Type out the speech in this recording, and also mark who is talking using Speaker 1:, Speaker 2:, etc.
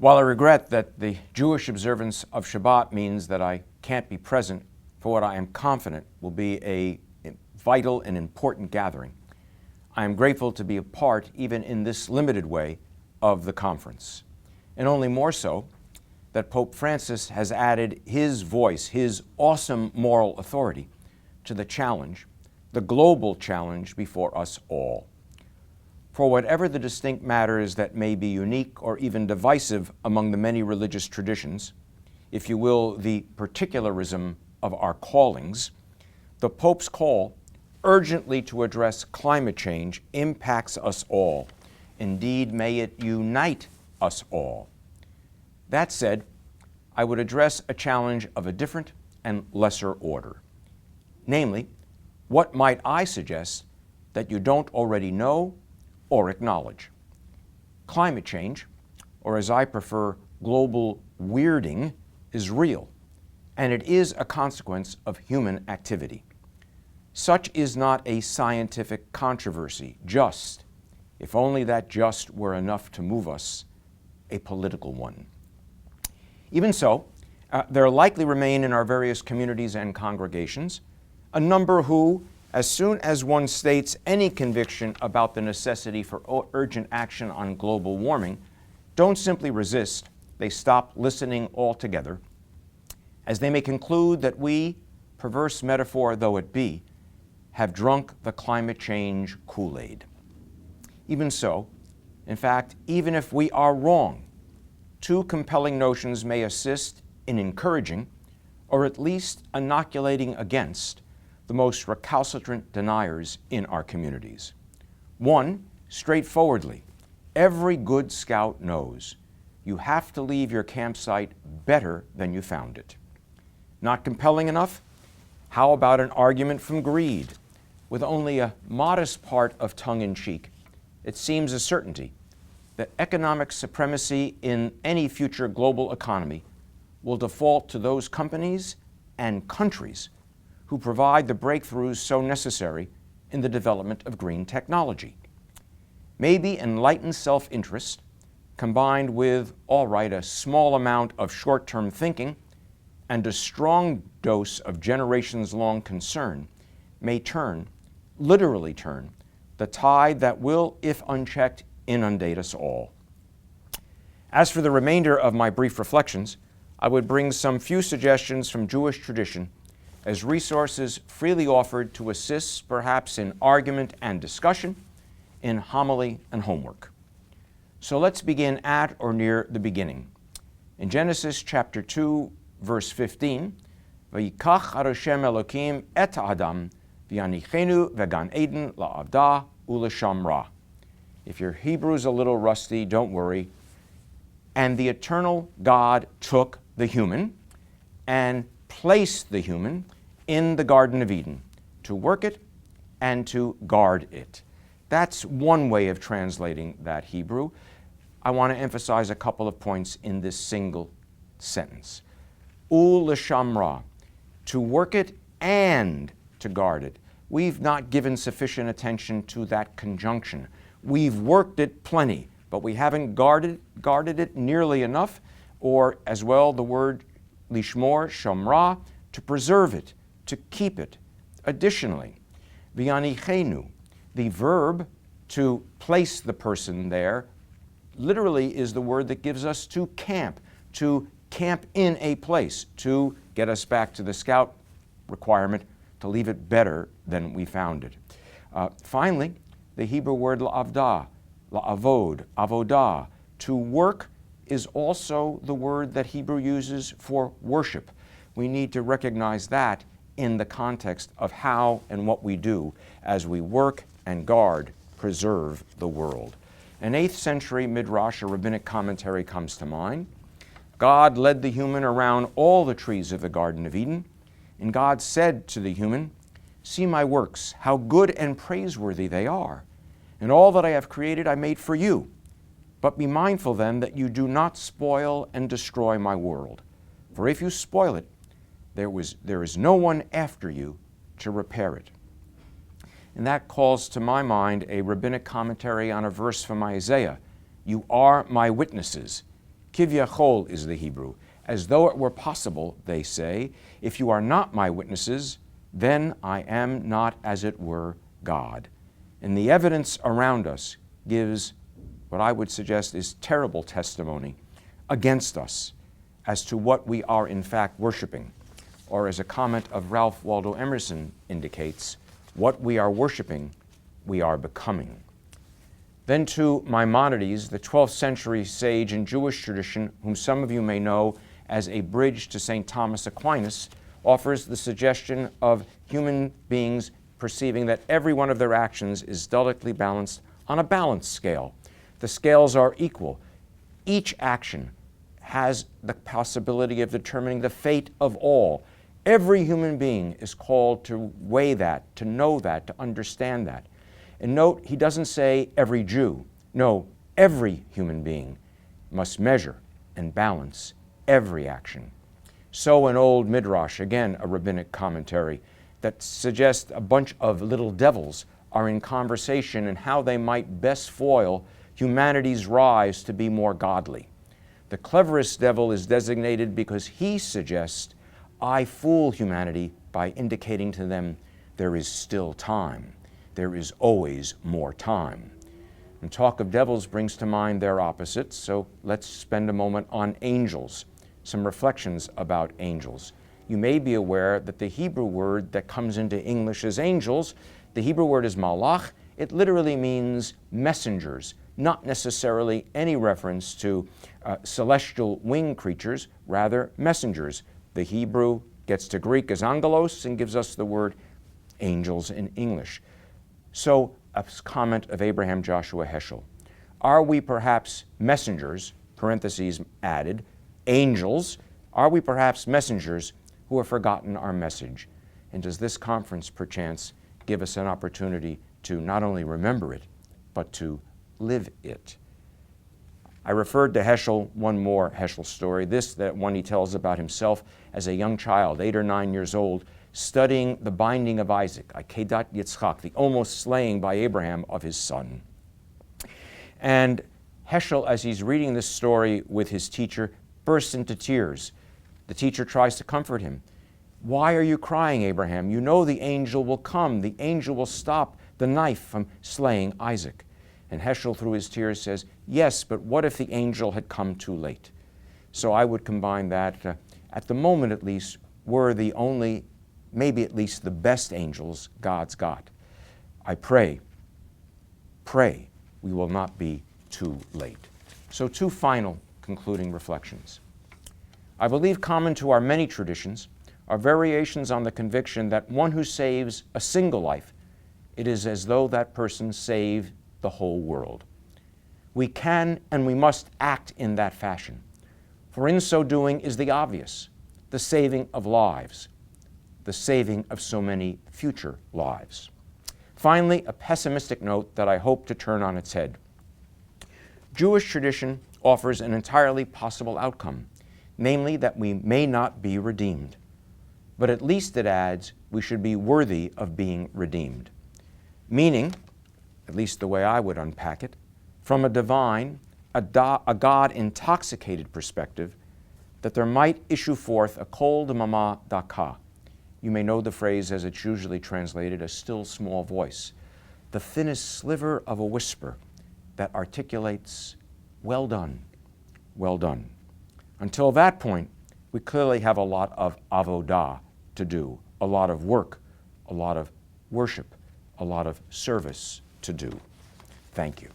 Speaker 1: While I regret that the Jewish observance of Shabbat means that I can't be present for what I am confident will be a vital and important gathering, I am grateful to be a part, even in this limited way, of the conference. And only more so that Pope Francis has added his voice, his awesome moral authority, to the challenge, the global challenge before us all. For whatever the distinct matters that may be unique or even divisive among the many religious traditions, if you will, the particularism of our callings, the Pope's call urgently to address climate change impacts us all. Indeed, may it unite us all. That said, I would address a challenge of a different and lesser order. Namely, what might I suggest that you don't already know or acknowledge? Climate change, or as I prefer, global weirding, is real, and it is a consequence of human activity. Such is not a scientific controversy, just, if only that just were enough to move us, a political one. Even so, there likely remain in our various communities and congregations a number who, as soon as one states any conviction about the necessity for urgent action on global warming, don't simply resist, they stop listening altogether, as they may conclude that we, perverse metaphor though it be, have drunk the climate change Kool-Aid. Even so, in fact, even if we are wrong, two compelling notions may assist in encouraging, or at least inoculating against, the most recalcitrant deniers in our communities. One, straightforwardly, every good scout knows you have to leave your campsite better than you found it. Not compelling enough? How about an argument from greed? With only a modest part of tongue-in-cheek, it seems a certainty that economic supremacy in any future global economy will default to those companies and countries who provide the breakthroughs so necessary in the development of green technology. Maybe enlightened self-interest, combined with, all right, a small amount of short-term thinking and a strong dose of generations-long concern, may turn, literally turn, the tide that will, if unchecked, inundate us all. As for the remainder of my brief reflections, I would bring some few suggestions from Jewish tradition as resources freely offered to assist perhaps in argument and discussion, in homily and homework. So let's begin at or near the beginning. In Genesis chapter 2, verse 15, Vayikach Hashem Elokim et Adam v'yanichenu vegan Eden la'avda u'lashamra. If your Hebrew's a little rusty, don't worry. And the eternal God took the human and placed the human in the Garden of Eden to work it and to guard it. That's one way of translating that Hebrew. I want to emphasize a couple of points in this single sentence. U'lashamra, to work it and to guard it. We've not given sufficient attention to that conjunction. We've worked it plenty, but we haven't guarded it nearly enough, or as well the word lishmor, shamra, to preserve it, to keep it. Additionally, v'yanichenu, the verb to place the person there, literally is the word that gives us to camp in a place, to get us back to the scout requirement, to leave it better than we found it. Finally, the Hebrew word la'avda, la'avod, avodah, to work, is also the word that Hebrew uses for worship. We need to recognize that in the context of how and what we do as we work and guard, preserve the world. An 8th century midrash, a rabbinic commentary, comes to mind. God led the human around all the trees of the Garden of Eden, and God said to the human, "See my works, how good and praiseworthy they are. And all that I have created I made for you. But be mindful then that you do not spoil and destroy my world. For if you spoil it, there is no one after you to repair it." And that calls to my mind a rabbinic commentary on a verse from Isaiah. You are my witnesses. Kivyachol is the Hebrew. As though it were possible, they say, if you are not my witnesses, then I am not, as it were, God. And the evidence around us gives what I would suggest is terrible testimony against us as to what we are in fact worshiping. Or as a comment of Ralph Waldo Emerson indicates, what we are worshiping, we are becoming. Then to Maimonides, the 12th century sage in Jewish tradition, whom some of you may know as a bridge to St. Thomas Aquinas, offers the suggestion of human beings perceiving that every one of their actions is delicately balanced on a balance scale. The scales are equal. Each action has the possibility of determining the fate of all. Every human being is called to weigh that, to know that, to understand that. And note, he doesn't say every Jew. No, every human being must measure and balance every action. So an old midrash, again a rabbinic commentary, that suggests a bunch of little devils are in conversation and how they might best foil humanity's rise to be more godly. The cleverest devil is designated because he suggests, I fool humanity by indicating to them there is still time. There is always more time. And talk of devils brings to mind their opposites, so let's spend a moment on angels. Some reflections about angels. You may be aware that the Hebrew word that comes into English as angels, the Hebrew word is malach. It literally means messengers, not necessarily any reference to celestial winged creatures, rather messengers. The Hebrew gets to Greek as angelos and gives us the word angels in English. So a comment of Abraham Joshua Heschel. Are we perhaps messengers, parentheses added, angels? Are we perhaps messengers who have forgotten our message? And does this conference perchance give us an opportunity to not only remember it, but to live it? I referred to Heschel, one more Heschel story, that one he tells about himself as a young child, 8 or 9 years old, studying the binding of Isaac, Akedat Yitzchak, the almost slaying by Abraham of his son. And Heschel, as he's reading this story with his teacher, bursts into tears. The teacher tries to comfort him. Why are you crying, Abraham? You know the angel will come. The angel will stop the knife from slaying Isaac. And Heschel, through his tears, says, yes, but what if the angel had come too late? So I would combine that, at the moment at least, we're the only, maybe at least the best angels God's got. I pray we will not be too late. So 2 final concluding reflections. I believe common to our many traditions are variations on the conviction that one who saves a single life, it is as though that person saved the whole world. We can and we must act in that fashion, for in so doing is the obvious, the saving of lives, the saving of so many future lives. Finally, a pessimistic note that I hope to turn on its head. Jewish tradition offers an entirely possible outcome, namely that we may not be redeemed. But at least it adds we should be worthy of being redeemed. Meaning, at least the way I would unpack it, from a divine, a God-intoxicated perspective, that there might issue forth a kol demama daka. You may know the phrase as it's usually translated, a still small voice, the thinnest sliver of a whisper that articulates, well done, well done. Until that point, we clearly have a lot of avodah to do, a lot of work, a lot of worship, a lot of service to do. Thank you.